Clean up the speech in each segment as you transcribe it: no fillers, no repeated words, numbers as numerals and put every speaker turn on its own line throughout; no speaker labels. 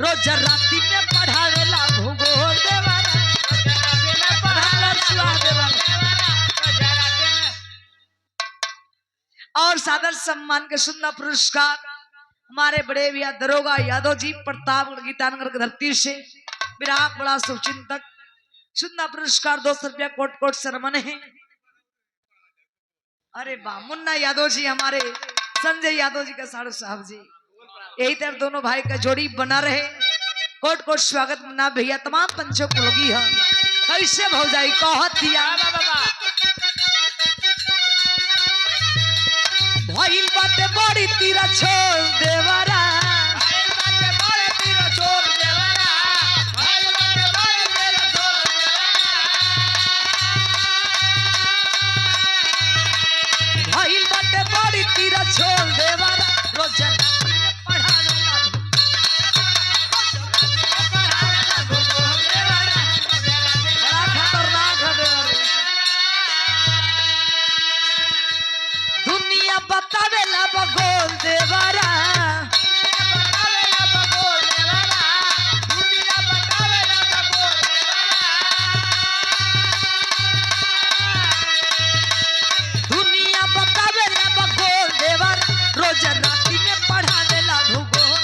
रोज राती में पढ़ावेला भूगोल देवारा और सादर सम्मान के सुंदर पुरस्कार हमारे बड़े भैया दरोगा यादव जी प्रतापगढ़ गीतानगर की धरती से विराट बड़ा शुभचिंतक सुंदर पुरस्कार 200 रुपया कोट कोट शर्मन है। अरे वाह मुन्ना यादव जी हमारे संजय यादव जी का साड़ू साहब जी यही तरह दोनों भाई का जोड़ी बना रहे। कोट कोट स्वागत मुन्ना भैया तमाम पंचों को लगी है कैसे भौजाई कहत दिया भइल बाटे बड़ी तीरा छोड़ देवरा भइल बाटे बड़ी तीरा छोड़ देवरा रोज बतावेला बगोल देवरा दुनिया बतावेला बगोल देवरा रोज राती में पढ़ावेला भूगोल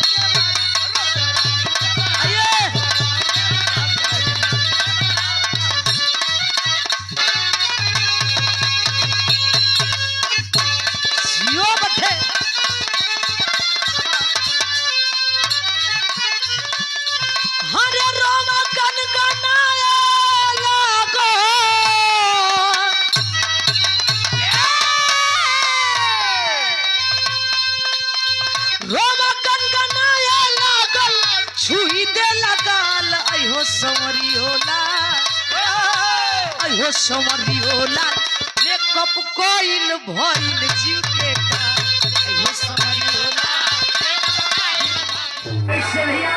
समरी होला मेकअप कोइल भइल जीव के का अयो समरी होला कैसे भैया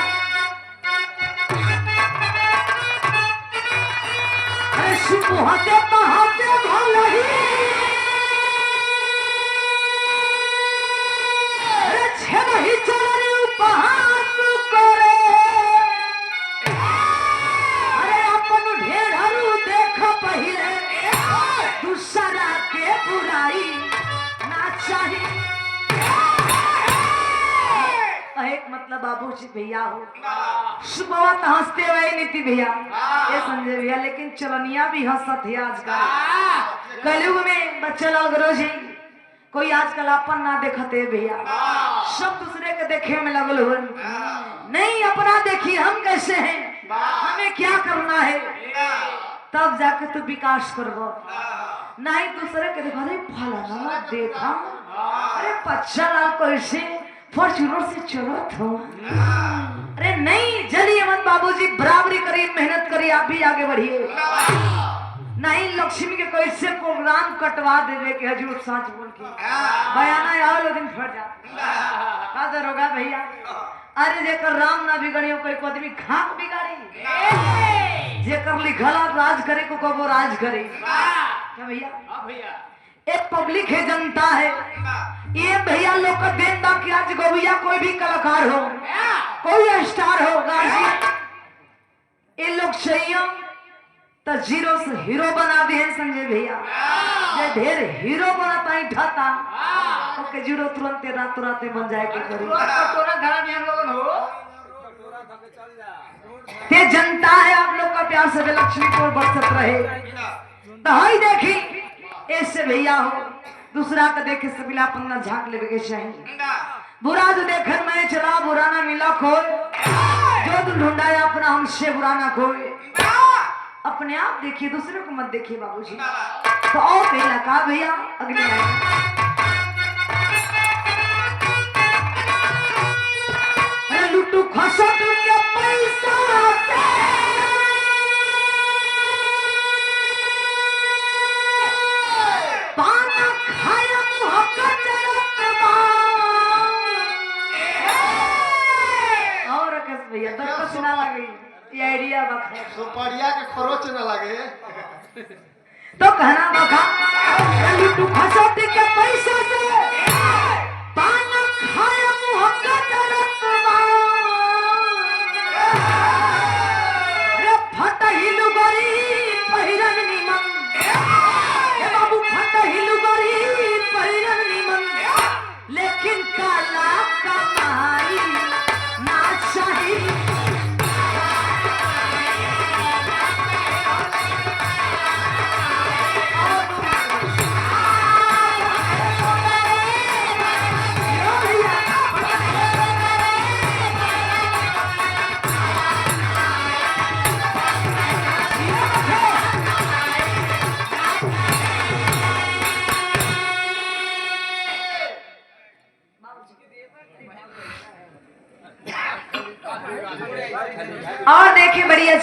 अरे सुबहते पहाते भलही अरे छेदही चलरी उपहास करे दूसरा के बुराई ना चाहिए एक मतलब बाबूजी भैया हो सुबह हंसते हुए नीति भैया ये संजय भैया लेकिन चलनिया भी हंसत है आजकल कलयुग में बच्चे लोग रोज ही कोई आजकल अपन ना देखते भैया सब दूसरे के देखे में लगल हो नहीं अपना देखिए हम कैसे हैं हमें क्या करना है तब जाके तू विकास करबो नहीं दूसरे के देखा अरे फलाना देखा अरे पच्चा लाल कैसे फॉर्च्यूनर से चलो तो अरे नहीं चलिए मत बाबूजी बराबरी करिए मेहनत करिए आप भी आगे बढ़िए नहीं लक्ष्मी के कैसे प्रोग्राम कटवा देवे के हजूर सच बोल के बयाना आओ लेकिन फट जा का दरोगा भैया अरे जेकर राम ना बिगड़ियो कोई आदमी खाक बिगाड़ी जेकर लिखल राज करे को कबो राज करे क्या भैया हां भैया एक पब्लिक है जनता है ये भैया लोग का देन बा कि आज गोविया कोई भी कलाकार हो कोई स्टार हो गार्जियन ये लोग चाहिए तो जीरो से हीरो बना दिए संजय भैया ये ढेर हीरो बनाता ही ठाता ओके जीरो तुरंत रातों रात बन जाए के करी तोरा घर में हम लोगन हो ते जनता है आप लोग का प्यार से लक्ष्मी को बरसत रहे तो हाई देखी ऐसे भैया हो दूसरा का देखे से मिला पन्ना झांक ले के चाहिए बुरा जो देखन में चला बुरा ना मिला कोई जो तुम ढूंढाया अपना हमसे बुरा ना कोई अपने आप देखिए दूसरे को मत देखिए बाबूजी तो और पहला का भैया अगले अरे लुट्टू खसो के पैसा पाना खाया मुहक्का और कस भैया तो सुना लगी ये आइडिया बखा
सुपड़िया के खरोच न लगे
तो कहना बखा लुट्टू खसोटी के पैसा से पाना खाया मुहक्का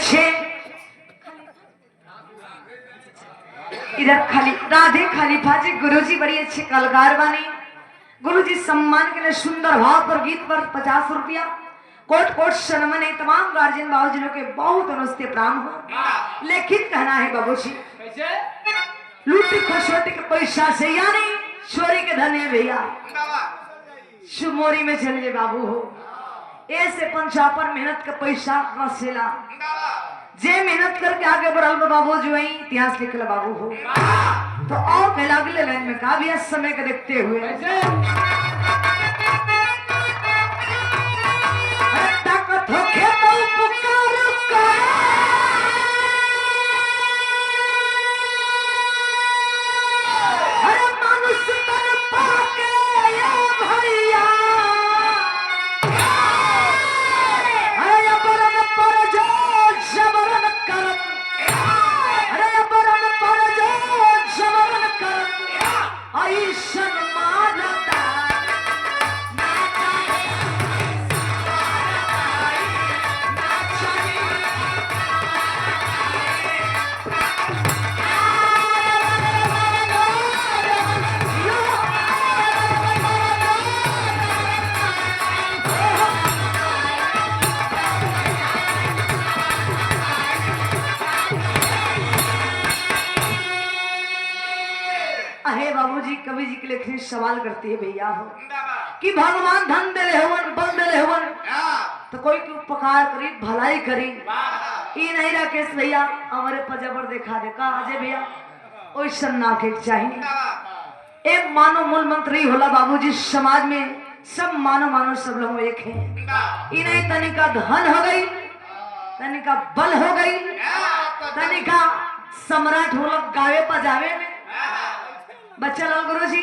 अच्छे इधर खाली राधे खलीफा जी गुरुजी बड़ी अच्छे कलाकार बानी। गुरुजी सम्मान के लिए सुंदर भाव पर गीत पर 50 रुपया कोट कोट शर्मन है। तमाम गार्जियन बाबूजियों के बहुत अनुस्ते प्राण हो। लेकिन कहना है बाबूजी लूटी खसोटी के पैसा से यानी चोरी के धन है भैया शुमोरी में चले बाबू हो। ऐसे पंचापर मेहनत का पैसा रसेला जे मेहनत करके आगे बढ़ल बाबू जो है इतिहास लिखल बाबू हो। तो और पहला अगले लाइन में कहा भी समय को देखते हुए ताकत हो खेतो पुकार अरे मानुष तन पाके ये भैया अरे अपरन पर जो जबरन करत अरे अपरन पर जो जबरन करत ऐसन मारता अहे बाबूजी कवि जी के लिए सवाल करती है भैया हो कि भगवान धन दे हवन बल दे हवन तो कोई के उपकार करी भलाई करी ई नहीं राकेश भैया हमारे पजबर देखा दे का अजय भैया ओइसन ना के चाहिए। एक मानव मूल मंत्री होला बाबूजी समाज में सब मानव सब लोग एक हैं। ई नहीं तनिका धन हो गई तनिका बल हो गई तनिका सम्राट हो लोग गावे बजावे में बच्चा लाल गुरु जी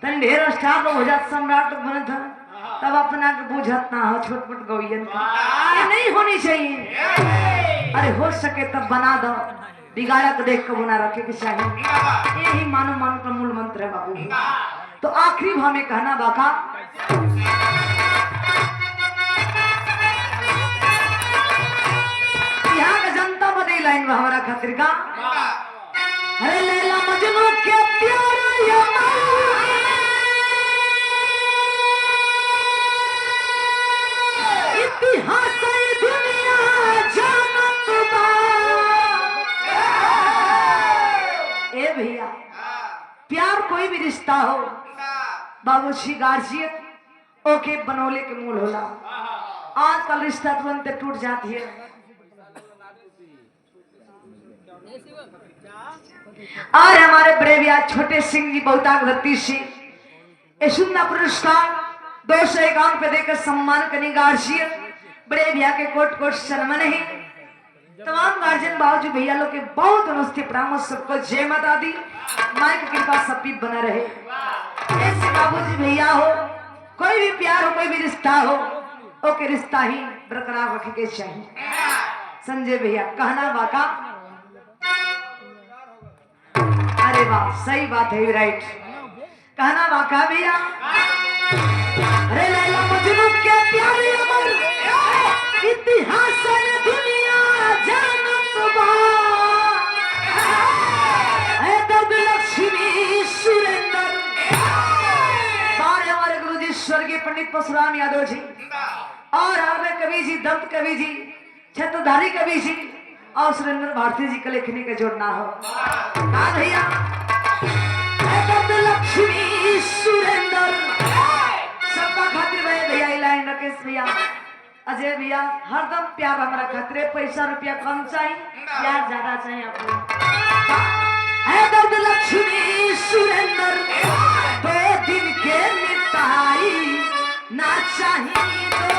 तन ढेर स्टार लोग हो जात सम्राट लोग बने था तब अपना के बुझत ना हो छोट मोट गौयन का ये नहीं होनी चाहिए। अरे हो सके तब बना दो बिगाड़ा को देख कर बना रखे के चाहिए। यही मानो का मूल मंत्र है बाबू। तो आखिरी भाव में कहना बाका यहाँ का जनता बदे लाइन में हमारा खातिर का अरे लैला मजनू के प्यार इतिहास दुनिया जानत बा। ए भैया प्यार कोई भी रिश्ता हो बाबूजी गार्जियन ओके बनौले के मूल होला। आजकल रिश्ता तुरंत टूट जाती है। और हमारे बड़े भैया छोटे सिंह जी बहुताक भक्ति से सुंदर पुरस्कार 251 पे देकर सम्मान करने गार्जियन बड़े भैया के कोट कोट सम्मान है। तमाम गार्जियन बाबूजी भैया लोग के बहुत अनुष्ठित परामर्श सबको जय माता दी माँ की कृपा सब भी बना रहे। ऐसे बाबूजी भैया हो कोई भी प्यार हो कोई भी रिश्ता हो ओके रिश्ता ही बरकरार रखे के चाहिए। संजय भैया कहना बाका अरे वाह सही बात है राइट कहना बाका भैया अरे लैला मजनू के प्यारे अमर इतिहास में दुनिया जानत बा। है दर्द लक्ष्मी सुरेंद्र बारे हमारे गुरुजी स्वर्गीय पंडित परशुराम यादव जी और हमारे कवि जी दंत कवि जी छत्रधारी कवि जी और सुरेंद्र भारती जी का लिखने का जोड़ना हो कहा भैया लक्ष्मी सुरेंद्र सबका खातिर भैया लाइन राकेश भैया अजय भैया हरदम प्यार हमारा खातिर पैसा रुपया कम चाहिए प्यार ज्यादा चाहिए आपको। लक्ष्मी सुरेंद्र 2 दिन के मिताई ना चाहिए